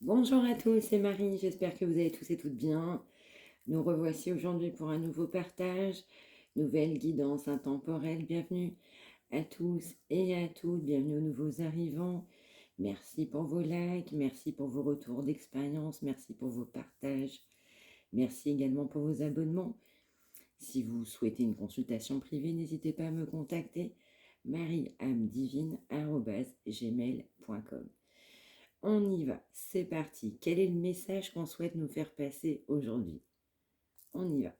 Bonjour à tous, c'est Marie, j'espère que vous allez tous et toutes bien. Nous revoici aujourd'hui pour un nouveau partage, nouvelle guidance intemporelle. Bienvenue à tous et à toutes, bienvenue aux nouveaux arrivants. Merci pour vos likes, merci pour vos retours d'expérience, merci pour vos partages, merci également pour vos abonnements. Si vous souhaitez une consultation privée, n'hésitez pas à me contacter marieamedivine@gmail.com. On y va, c'est parti. Quel est le message qu'on souhaite nous faire passer aujourd'hui? On y va.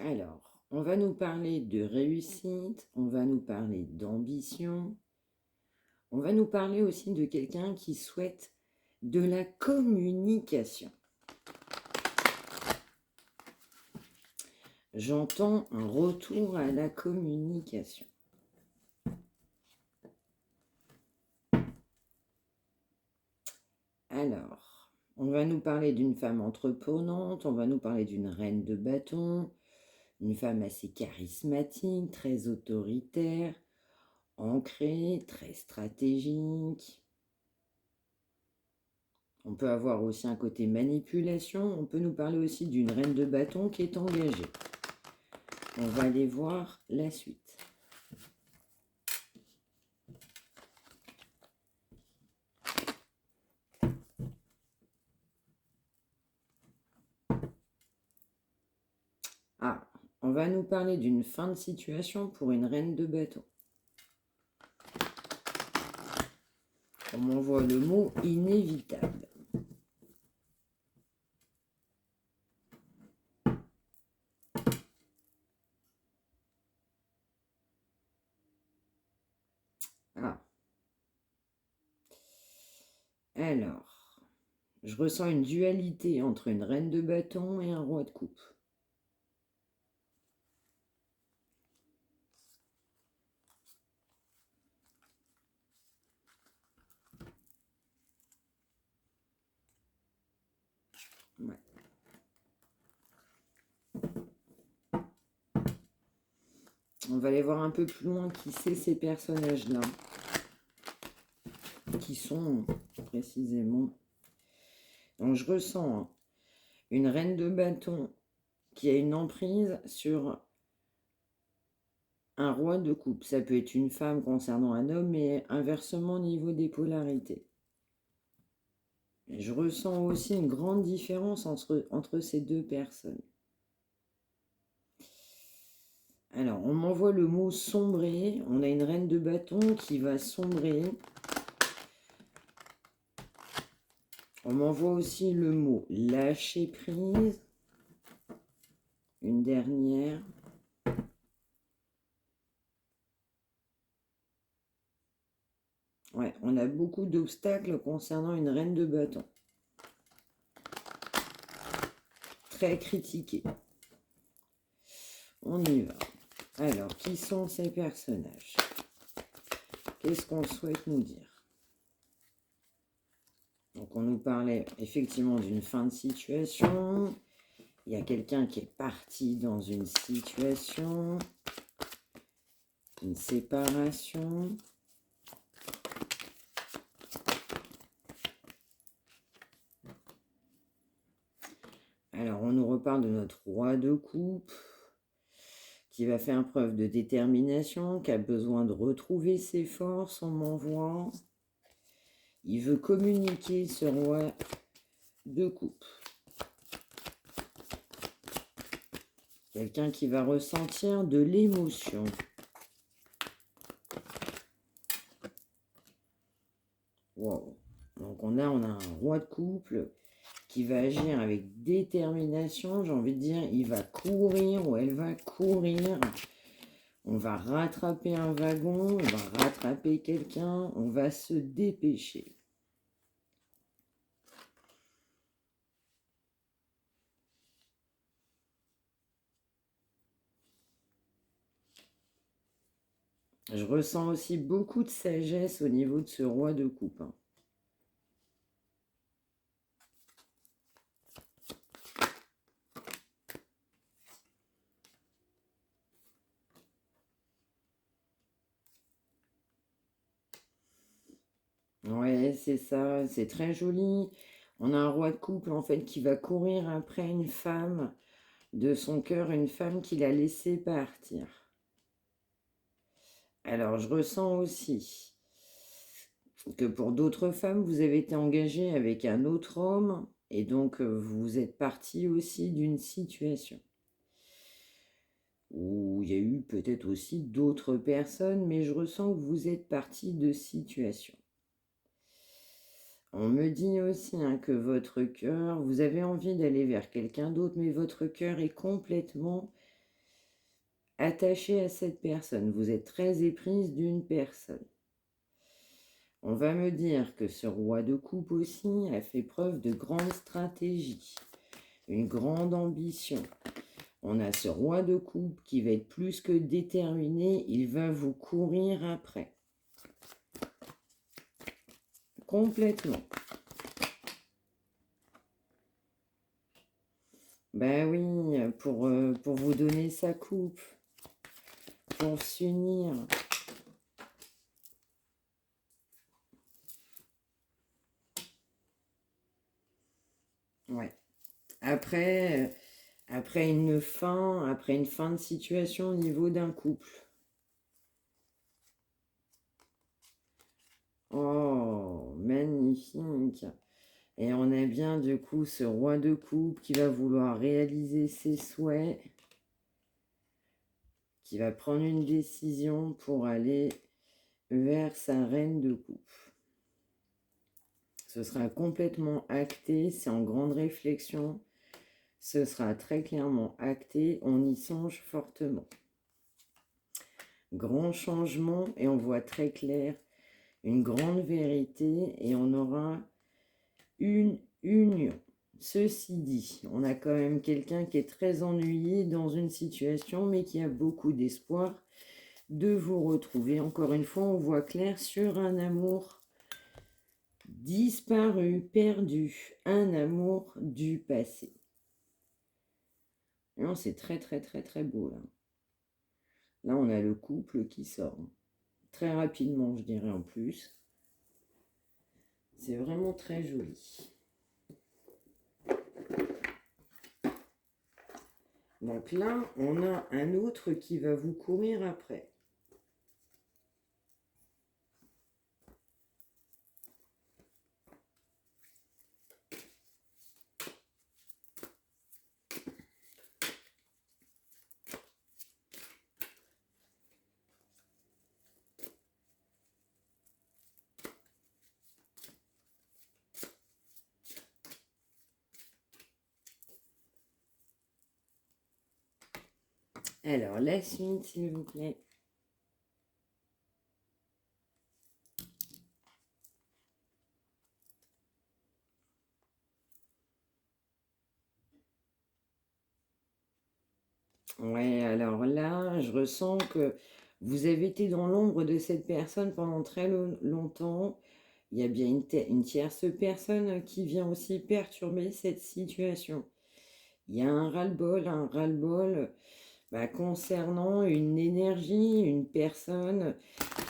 Alors, on va nous parler de réussite, on va nous parler d'ambition, on va nous parler aussi de quelqu'un qui souhaite de la communication. J'entends un retour à la communication. Alors, on va nous parler d'une femme entreprenante, on va nous parler d'une reine de bâton, une femme assez charismatique, très autoritaire, ancrée, très stratégique. On peut avoir aussi un côté manipulation. On peut nous parler aussi d'une reine de bâton qui est engagée. On va aller voir la suite. Ah, on va nous parler d'une fin de situation pour une reine de bâton. On m'envoie le mot inévitable. Ah. Alors, je ressens une dualité entre une reine de bâton et un roi de coupe. Ouais. On va aller voir un peu plus loin qui c'est ces personnages-là. Qui sont précisément. Donc je ressens une reine de bâton qui a une emprise sur un roi de coupe. Ça peut être une femme concernant un homme, mais inversement au niveau des polarités. Je ressens aussi une grande différence entre ces deux personnes. Alors, on m'envoie le mot sombrer. On a une reine de bâton qui va sombrer. On m'envoie aussi le mot lâcher prise. Une dernière. Ouais, on a beaucoup d'obstacles concernant une reine de bâton. Très critiquée. On y va. Alors, qui sont ces personnages? Qu'est-ce qu'on souhaite nous dire? Donc, on nous parlait effectivement d'une fin de situation. Il y a quelqu'un qui est parti dans une situation, une séparation. Alors, on nous reparle de notre roi de coupe qui va faire preuve de détermination, qui a besoin de retrouver ses forces, on m'envoie. Il veut communiquer, ce roi de coupe. Quelqu'un qui va ressentir de l'émotion. Wow. Donc on a un roi de couple qui va agir avec détermination. J'ai envie de dire, il va courir ou elle va courir. On va rattraper un wagon, on va rattraper quelqu'un, on va se dépêcher. Je ressens aussi beaucoup de sagesse au niveau de ce roi de coupe. c'est ça, c'est très joli. On a un roi de couple, en fait, qui va courir après une femme de son cœur, une femme qu'il a laissée partir. Alors, je ressens aussi que pour d'autres femmes, vous avez été engagée avec un autre homme et donc vous êtes parti aussi d'une situation où il y a eu peut-être aussi d'autres personnes, mais je ressens que vous êtes parti de situation. On me dit aussi que votre cœur, vous avez envie d'aller vers quelqu'un d'autre, mais votre cœur est complètement attaché à cette personne. Vous êtes très éprise d'une personne. On va me dire que ce roi de coupe aussi a fait preuve de grande stratégie, une grande ambition. On a ce roi de coupe qui va être plus que déterminé, il va vous courir après. Complètement. Ben oui, pour vous donner sa coupe, pour s'unir. Ouais. Après une fin de situation au niveau d'un couple. Oh, magnifique. Et on a bien du coup ce roi de coupe qui va vouloir réaliser ses souhaits, qui va prendre une décision pour aller vers sa reine de coupe. Ce sera complètement acté, c'est en grande réflexion, ce sera très clairement acté, on y songe fortement. Grand changement et on voit très clair une grande vérité et on aura une union. Ceci dit, on a quand même quelqu'un qui est très ennuyé dans une situation, mais qui a beaucoup d'espoir de vous retrouver. Encore une fois, on voit clair sur un amour disparu, perdu, un amour du passé. Non, c'est très très très très beau là. Là, on a le couple qui sort. Très rapidement, je dirais en plus. C'est vraiment très joli. Donc là, on a un autre qui va vous courir après. Alors, la suite, s'il vous plaît. Ouais, alors là, je ressens que vous avez été dans l'ombre de cette personne pendant très longtemps. Il y a bien une tierce personne qui vient aussi perturber cette situation. Il y a un ras-le-bol concernant une énergie, une personne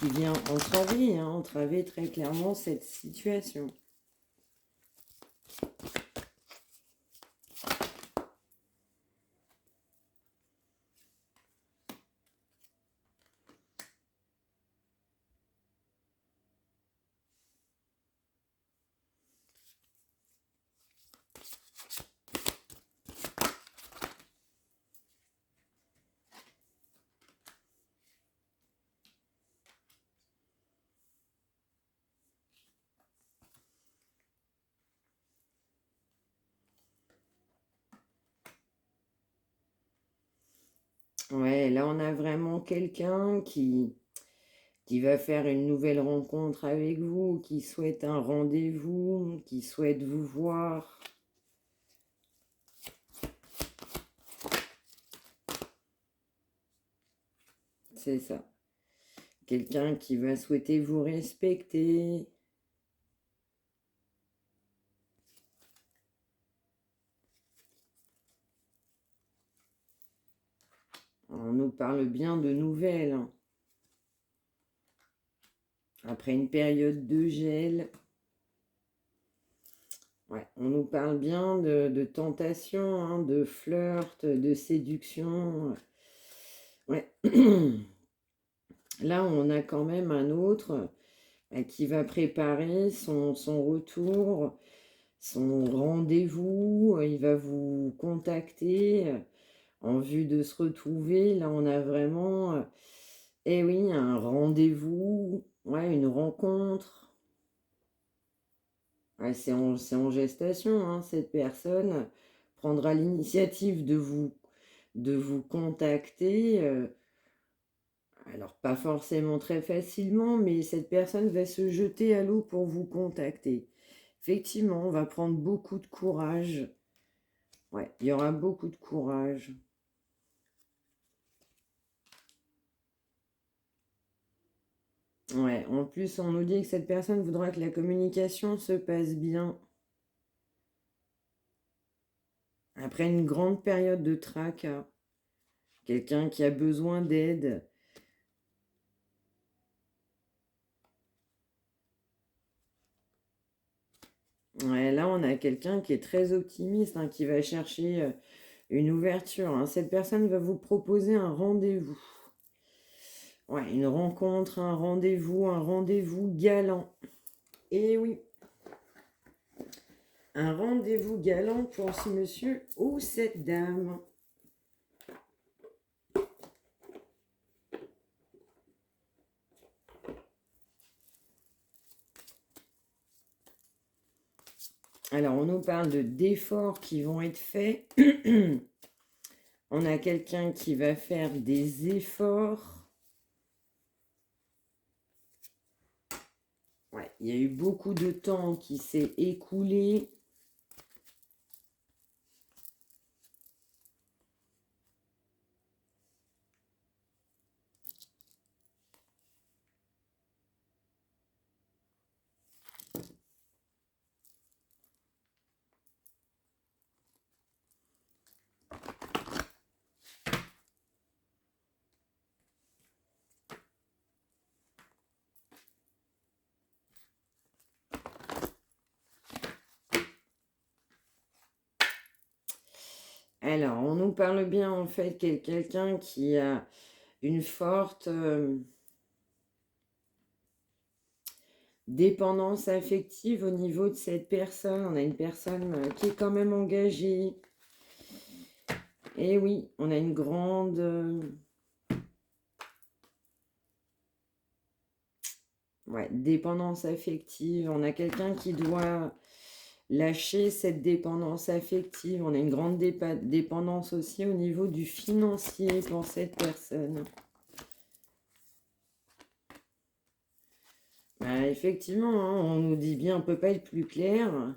qui vient entraver très clairement cette situation. Ouais, là on a vraiment quelqu'un qui va faire une nouvelle rencontre avec vous, qui souhaite un rendez-vous, qui souhaite vous voir. C'est ça. Quelqu'un qui va souhaiter vous respecter. On nous parle bien de nouvelles. Après une période de gel, Ouais, on nous parle bien de tentation, hein, de flirt, de séduction. Ouais. Là, on a quand même un autre qui va préparer son retour, son rendez-vous. Il va vous contacter en vue de se retrouver. Là, on a vraiment, eh oui, un rendez-vous, ouais, une rencontre. Ouais, c'est en gestation, hein. Cette personne prendra l'initiative de vous contacter. Alors, pas forcément très facilement, mais cette personne va se jeter à l'eau pour vous contacter. Effectivement, on va prendre beaucoup de courage. Ouais, il y aura beaucoup de courage. Ouais, en plus, on nous dit que cette personne voudra que la communication se passe bien. Après une grande période de tracas, quelqu'un qui a besoin d'aide. Ouais, là, on a quelqu'un qui est très optimiste, hein, qui va chercher une ouverture, hein. Cette personne va vous proposer un rendez-vous. Ouais, une rencontre, un rendez-vous galant. Et oui, un rendez-vous galant pour ce monsieur ou cette dame. Alors, on nous parle d'efforts qui vont être faits. On a quelqu'un qui va faire des efforts. Ouais, il y a eu beaucoup de temps qui s'est écoulé. Alors, on nous parle bien en fait quelqu'un qui a une forte dépendance affective au niveau de cette personne. On a une personne qui est quand même engagée. Et oui, on a une grande ouais, dépendance affective. On a quelqu'un qui doit lâcher cette dépendance affective. On a une grande dépendance aussi au niveau du financier pour cette personne. Bah, effectivement, hein, on nous dit bien, on ne peut pas être plus clair.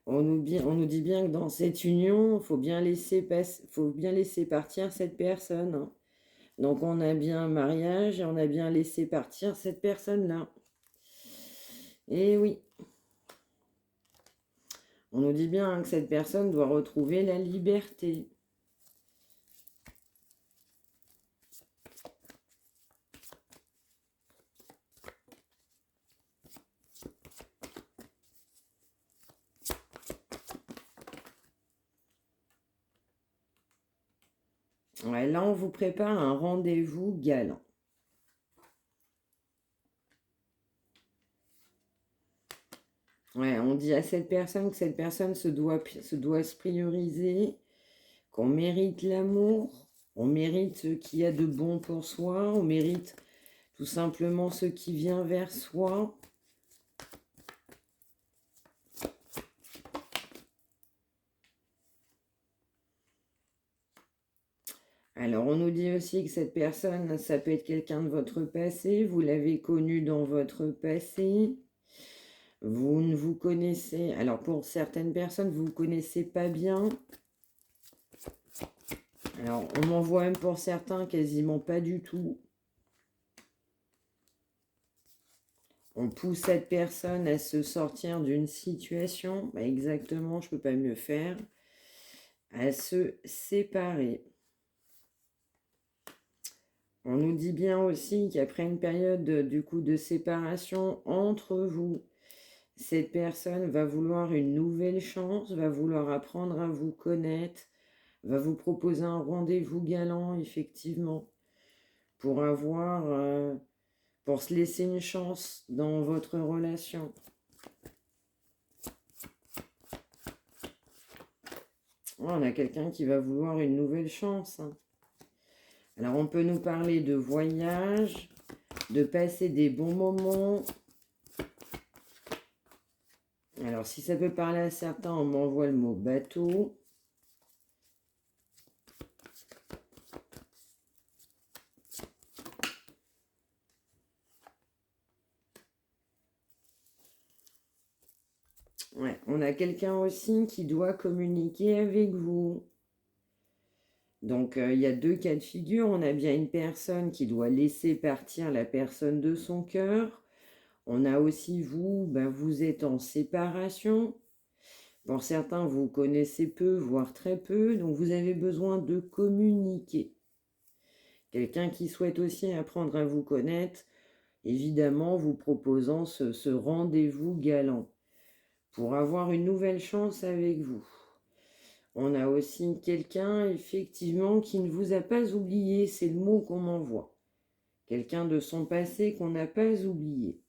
On nous dit bien que dans cette union, il faut bien laisser partir cette personne, hein. Donc on a bien un mariage et on a bien laissé partir cette personne-là. Et oui, on nous dit bien, hein, que cette personne doit retrouver la liberté. Ouais, là, on vous prépare un rendez-vous galant. Ouais, on dit à cette personne que cette personne se doit se prioriser, qu'on mérite l'amour, on mérite ce qu'il y a de bon pour soi, on mérite tout simplement ce qui vient vers soi. Alors, on nous dit aussi que cette personne, ça peut être quelqu'un de votre passé, vous l'avez connu dans votre passé, vous ne vous connaissez, alors pour certaines personnes, vous ne vous connaissez pas bien. Alors, on m'en voit même pour certains quasiment pas du tout. On pousse cette personne à se sortir d'une situation, bah exactement, je ne peux pas mieux faire, à se séparer. On nous dit bien aussi qu'après une période du coup de séparation entre vous, Cette personne va vouloir une nouvelle chance, va vouloir apprendre à vous connaître, va vous proposer un rendez-vous galant, effectivement, pour pour se laisser une chance dans votre relation. On a quelqu'un qui va vouloir une nouvelle chance. Alors, on peut nous parler de voyage, de passer des bons moments. Alors, si ça peut parler à certains, on m'envoie le mot bateau. Ouais, on a quelqu'un aussi qui doit communiquer avec vous. Donc, il y a deux cas de figure. On a bien une personne qui doit laisser partir la personne de son cœur. On a aussi vous, vous êtes en séparation. Pour certains, vous connaissez peu, voire très peu. Donc, vous avez besoin de communiquer. Quelqu'un qui souhaite aussi apprendre à vous connaître, évidemment, vous proposant ce rendez-vous galant pour avoir une nouvelle chance avec vous. On a aussi quelqu'un, effectivement, qui ne vous a pas oublié, c'est le mot qu'on m'envoie. Quelqu'un de son passé qu'on n'a pas oublié.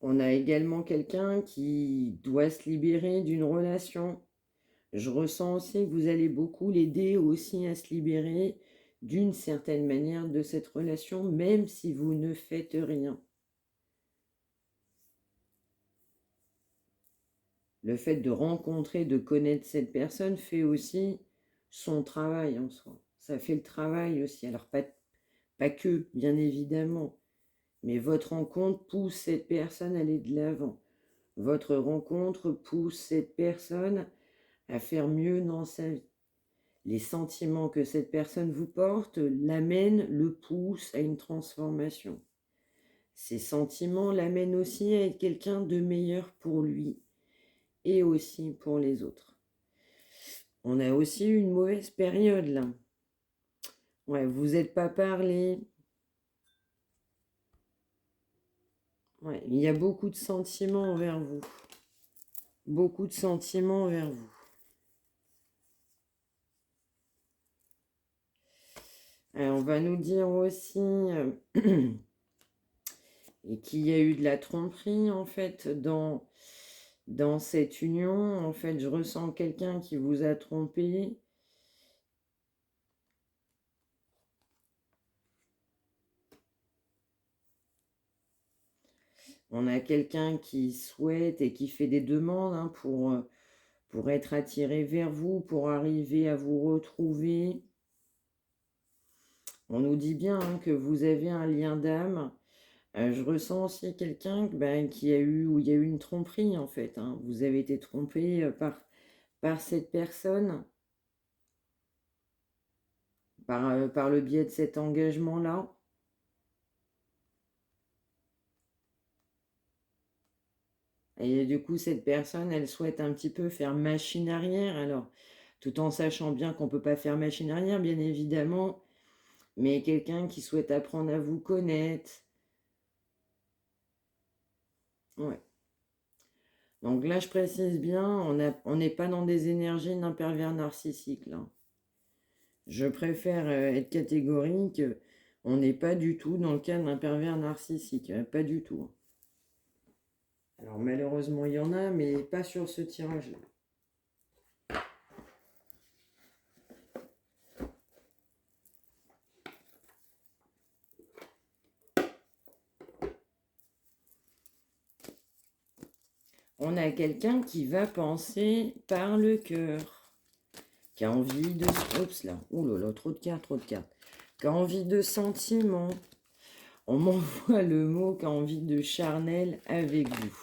On a également quelqu'un qui doit se libérer d'une relation. Je ressens aussi que vous allez beaucoup l'aider aussi à se libérer d'une certaine manière de cette relation, même si vous ne faites rien. Le fait de rencontrer, de connaître cette personne fait aussi son travail en soi. Ça fait le travail aussi. Alors pas que, bien évidemment, mais votre rencontre pousse cette personne à aller de l'avant. Votre rencontre pousse cette personne à faire mieux dans sa vie. Les sentiments que cette personne vous porte l'amènent, le poussent à une transformation. Ces sentiments l'amènent aussi à être quelqu'un de meilleur pour lui et aussi pour les autres. On a aussi une mauvaise période là. Ouais, vous n'êtes pas parlé. Ouais, il y a beaucoup de sentiments envers vous. Beaucoup de sentiments envers vous. Alors, on va nous dire aussi qu'il y a eu de la tromperie en fait dans cette union. En fait, je ressens quelqu'un qui vous a trompé. On a quelqu'un qui souhaite et qui fait des demandes pour être attiré vers vous, pour arriver à vous retrouver. On nous dit bien que vous avez un lien d'âme. Je ressens aussi quelqu'un qui a eu, où il y a eu une tromperie en fait. Vous avez été trompé par cette personne, par le biais de cet engagement-là. Et du coup, cette personne, elle souhaite un petit peu faire machine arrière, alors, tout en sachant bien qu'on ne peut pas faire machine arrière, bien évidemment, mais quelqu'un qui souhaite apprendre à vous connaître. Ouais. Donc là, je précise bien, on n'est pas dans des énergies d'un pervers narcissique, là. Je préfère être catégorique, on n'est pas du tout dans le cas d'un pervers narcissique, pas du tout. Alors malheureusement, il y en a, mais pas sur ce tirage-là. On a quelqu'un qui va penser par le cœur, qui a envie de... Oups là, ouh là là, trop de cartes, qui a envie de sentiments. On m'envoie le mot qui a envie de charnel avec vous.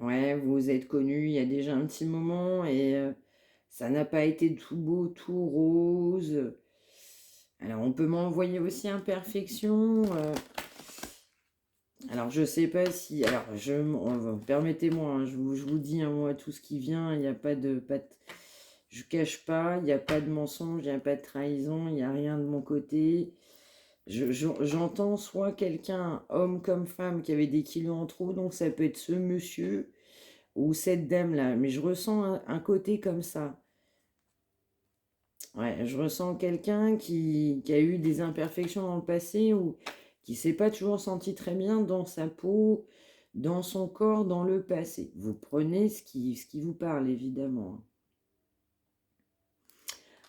Ouais, vous vous êtes connus il y a déjà un petit moment et ça n'a pas été tout beau, tout rose. Alors, on peut m'envoyer aussi imperfection. Alors, je sais pas si... Alors, permettez-moi, hein, je vous dis, hein, moi, tout ce qui vient, il n'y a pas de... Je cache pas, il n'y a pas de mensonge, il n'y a pas de trahison, il n'y a rien de mon côté. J'entends soit quelqu'un, homme comme femme, qui avait des kilos en trop, donc ça peut être ce monsieur ou cette dame-là. Mais je ressens un côté comme ça. Ouais, je ressens quelqu'un qui a eu des imperfections dans le passé ou qui s'est pas toujours senti très bien dans sa peau, dans son corps, dans le passé. Vous prenez ce qui vous parle, évidemment.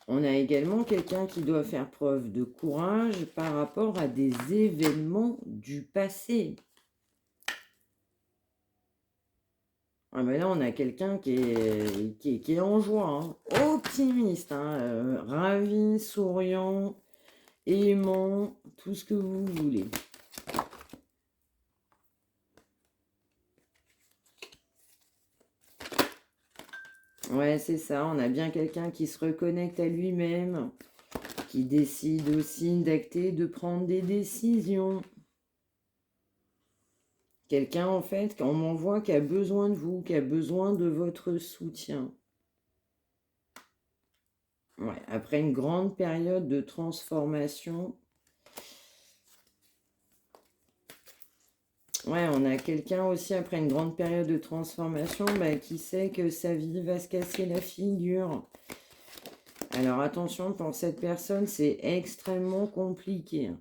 On a également quelqu'un qui doit faire preuve de courage par rapport à des événements du passé. Ah ben là, on a quelqu'un qui est en joie, hein, optimiste, hein, ravi, souriant, aimant, tout ce que vous voulez. Ouais, c'est ça, on a bien quelqu'un qui se reconnecte à lui-même, qui décide aussi d'acter, de prendre des décisions. Quelqu'un, en fait, qu'on m'envoie qui a besoin de vous, qui a besoin de votre soutien. Ouais, après une grande période de transformation. Ouais, on a quelqu'un aussi après une grande période de transformation qui sait que sa vie va se casser la figure. Alors attention, pour cette personne, c'est extrêmement compliqué.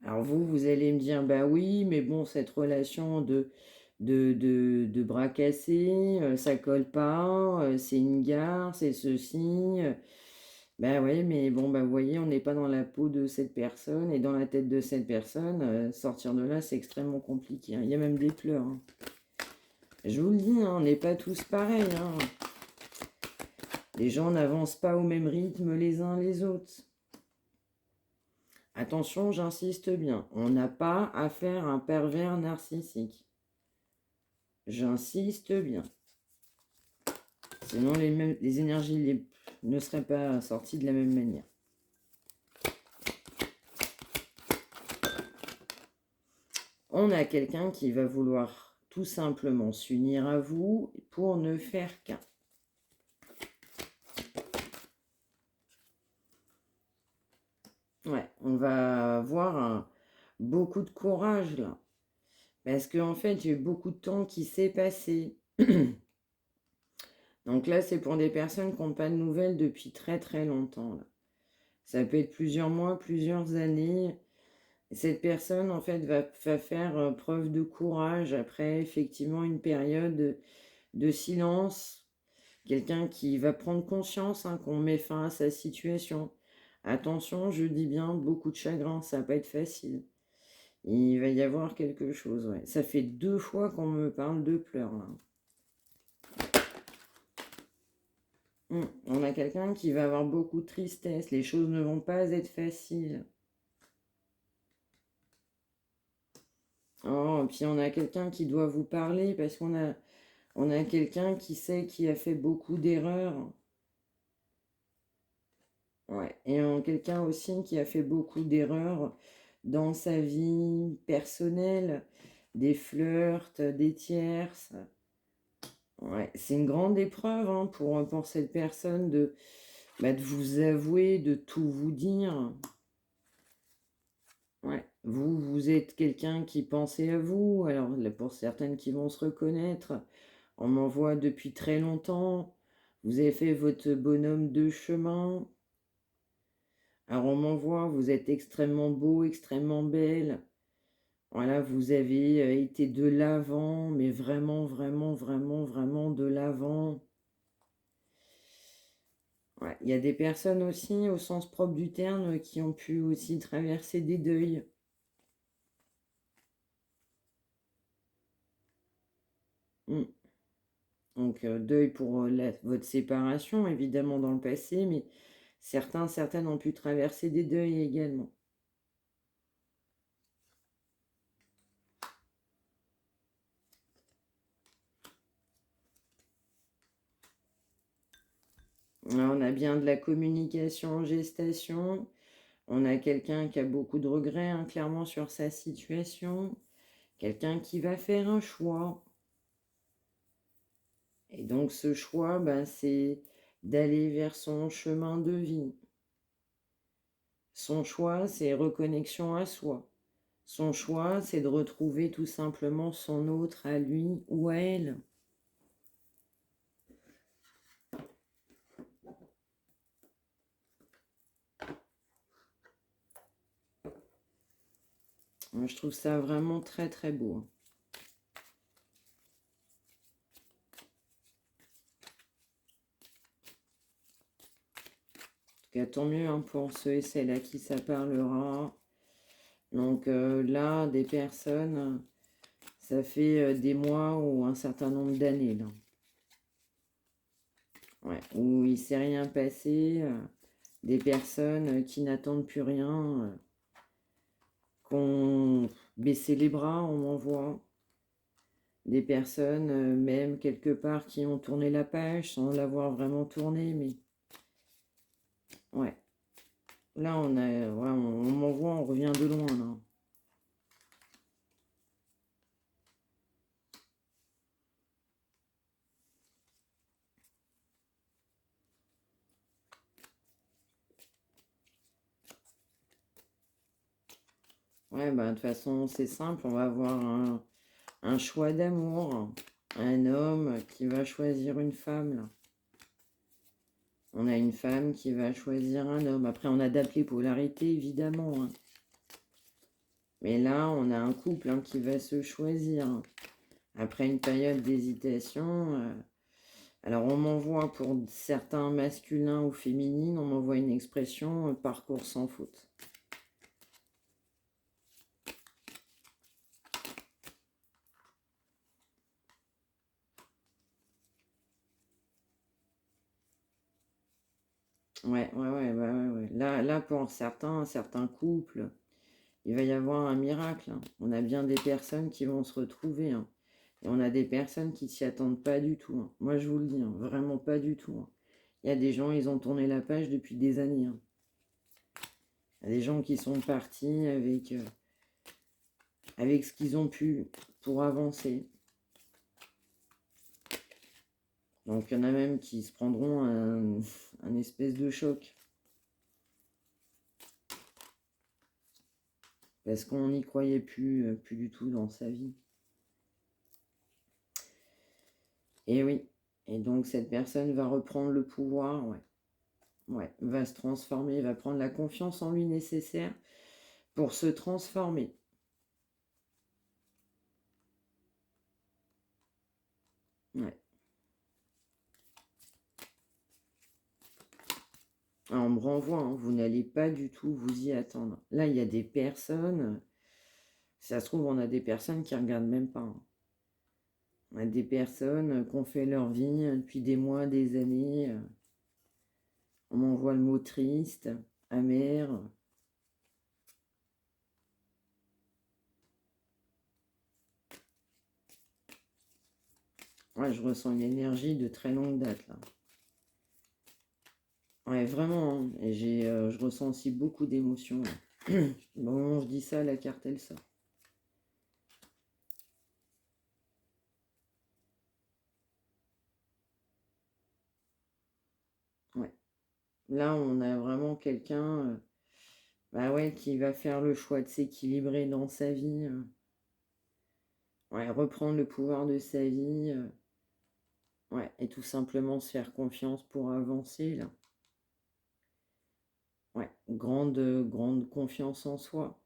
Alors vous allez me dire, bah oui, mais bon, cette relation de bras cassés, ça colle pas, c'est une gare, c'est ceci. Bah ouais, mais bon, bah vous voyez, on n'est pas dans la peau de cette personne et dans la tête de cette personne, sortir de là, c'est extrêmement compliqué, hein. Il y a même des pleurs, hein. Je vous le dis, hein, on n'est pas tous pareils, hein. Les gens n'avancent pas au même rythme les uns les autres. Attention, j'insiste bien, on n'a pas affaire à un pervers narcissique. J'insiste bien. Sinon, les énergies ne seraient pas sorties de la même manière. On a quelqu'un qui va vouloir tout simplement s'unir à vous pour ne faire qu'un. Ouais, on va avoir beaucoup de courage là. Parce qu'en fait, il y a eu beaucoup de temps qui s'est passé. Donc là, c'est pour des personnes qui n'ont pas de nouvelles depuis très très longtemps, là. Ça peut être plusieurs mois, plusieurs années. Cette personne, en fait, va faire preuve de courage après, effectivement, une période de silence. Quelqu'un qui va prendre conscience, hein, qu'on met fin à sa situation. Attention, je dis bien, beaucoup de chagrin, ça va pas être facile. Il va y avoir quelque chose, ouais. Ça fait 2 fois qu'on me parle de pleurs, là. On a quelqu'un qui va avoir beaucoup de tristesse. Les choses ne vont pas être faciles. Oh, puis on a quelqu'un qui doit vous parler parce on a quelqu'un qui sait qui a fait beaucoup d'erreurs. Ouais. Et quelqu'un aussi qui a fait beaucoup d'erreurs dans sa vie personnelle, des flirts, des tierces. Ouais. C'est une grande épreuve, hein, pour cette personne de vous avouer, de tout vous dire. Ouais. Vous êtes quelqu'un qui pensait à vous. Alors, là, pour certaines qui vont se reconnaître, on m'envoie depuis très longtemps. Vous avez fait votre bonhomme de chemin. Alors, on m'envoie, vous êtes extrêmement beau, extrêmement belle. Voilà, vous avez été de l'avant, mais vraiment, vraiment, vraiment, vraiment de l'avant. Ouais, il y a des personnes aussi, au sens propre du terme, qui ont pu aussi traverser des deuils. Mm. Donc, deuil pour votre séparation, évidemment, dans le passé, mais certaines ont pu traverser des deuils également. Là, on a bien de la communication en gestation. On a quelqu'un qui a beaucoup de regrets, hein, clairement, sur sa situation. Quelqu'un qui va faire un choix. Et donc, ce choix, ben, c'est d'aller vers son chemin de vie. Son choix, c'est reconnexion à soi. Son choix, c'est de retrouver tout simplement son autre à lui ou à elle. Moi, je trouve ça vraiment très très beau. En tout cas, tant mieux hein, pour ceux et celles à qui ça parlera. Donc là, des personnes, ça fait des mois ou un certain nombre d'années là. Ouais, où il ne s'est rien passé. Des personnes qui n'attendent plus rien, qui ont baissé les bras, on m'envoie. Des personnes, même quelque part, qui ont tourné la page sans l'avoir vraiment tournée, mais ouais. Là, ouais, on m'envoie, on revient de loin, là. Ouais, bah, de toute façon, c'est simple, on va avoir un choix d'amour, un homme qui va choisir une femme, là. On a une femme qui va choisir un homme. Après, on adapte les polarités, évidemment, hein. Mais là, on a un couple hein, qui va se choisir. Après une période d'hésitation, alors on m'envoie pour certains masculins ou féminines, on m'envoie une expression parcours sans faute. Ouais. Là, pour certains couples, il va y avoir un miracle, hein. On a bien des personnes qui vont se retrouver, hein. Et on a des personnes qui s'y attendent pas du tout, hein. Moi, je vous le dis, hein, vraiment pas du tout, hein. Il y a des gens, ils ont tourné la page depuis des années, hein. Il y a des gens qui sont partis avec ce qu'ils ont pu pour avancer. Donc, il y en a même qui se prendront un espèce de choc. Parce qu'on n'y croyait plus du tout dans sa vie. Et oui. Et donc, cette personne va reprendre le pouvoir, ouais. Ouais, va se transformer, va prendre la confiance en lui nécessaire pour se transformer. Ouais. Alors, on me renvoie, hein, vous n'allez pas du tout vous y attendre. Là, il y a des personnes, si ça se trouve, on a des personnes qui ne regardent même pas, hein. On a des personnes qui ont fait leur vie depuis des mois, des années. On m'envoie le mot triste, amer. Ouais, je ressens une énergie de très longue date, là. Ouais, vraiment, hein. Et je ressens aussi beaucoup d'émotions. Bon, je dis ça, la carte, elle sort. Ouais. Là, on a vraiment quelqu'un bah ouais, qui va faire le choix de s'équilibrer dans sa vie. Ouais, reprendre le pouvoir de sa vie. Ouais, et tout simplement se faire confiance pour avancer, là. Ouais, grande confiance en soi.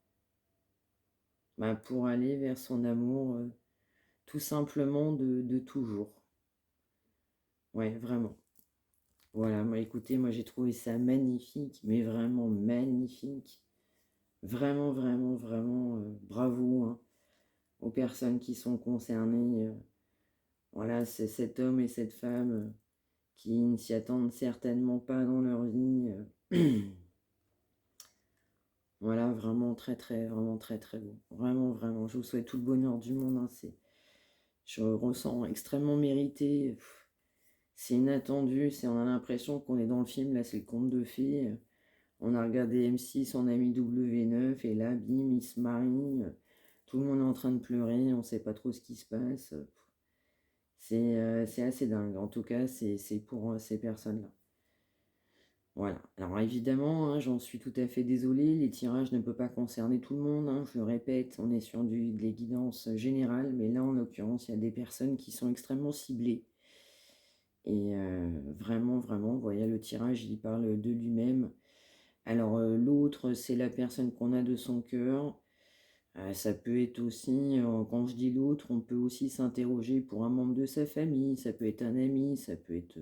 Bah, pour aller vers son amour tout simplement de toujours. Ouais, vraiment. Voilà, moi écoutez, moi j'ai trouvé ça magnifique, mais vraiment magnifique. Vraiment, bravo hein, aux personnes qui sont concernées. Voilà, c'est cet homme et cette femme qui ne s'y attendent certainement pas dans leur vie. Voilà, vraiment très beau. Vraiment, je vous souhaite tout le bonheur du monde, hein, je ressens extrêmement mérité. c'est inattendu, on a l'impression qu'on est dans le film, là c'est le conte de fées. On a regardé M6, on a mis W9 et là, bim, ils se marient. Tout le monde est en train de pleurer, on ne sait pas trop ce qui se passe. C'est assez dingue. En tout cas, c'est pour ces personnes-là. Voilà. Alors évidemment, hein, j'en suis tout à fait désolée. Les tirages ne peuvent pas concerner tout le monde, hein, je le répète, on est sur des guidances générales. Mais là, en l'occurrence, il y a des personnes qui sont extrêmement ciblées. Et vraiment, vraiment, vous voyez, le tirage, il parle de lui-même. Alors l'autre, c'est la personne qu'on a de son cœur. Ça peut être aussi, quand je dis l'autre, on peut aussi s'interroger pour un membre de sa famille, ça peut être un ami, ça peut être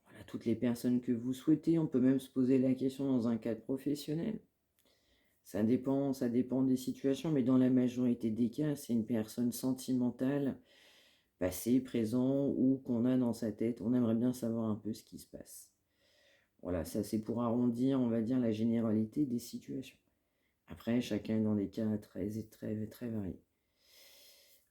voilà, toutes les personnes que vous souhaitez. On peut même se poser la question dans un cadre professionnel. Ça dépend des situations, mais dans la majorité des cas, c'est une personne sentimentale, passé, présent, ou qu'on a dans sa tête. On aimerait bien savoir un peu ce qui se passe. Voilà, ça c'est pour arrondir, on va dire, la généralité des situations. Après, chacun est dans des cas très, très, très variés.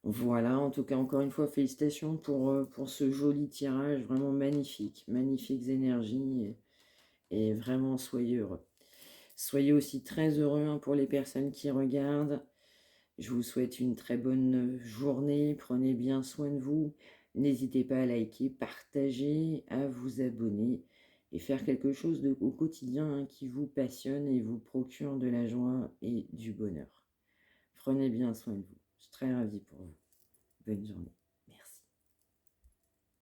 Voilà, en tout cas, encore une fois, félicitations pour ce joli tirage, vraiment magnifique, magnifiques énergies, et vraiment soyez heureux. Soyez aussi très heureux, hein, pour les personnes qui regardent. Je vous souhaite une très bonne journée, prenez bien soin de vous. N'hésitez pas à liker, partager, à vous abonner et faire quelque chose au quotidien, hein, qui vous passionne et vous procure de la joie et du bonheur. Prenez bien soin de vous. Je suis très ravie pour vous. Bonne journée.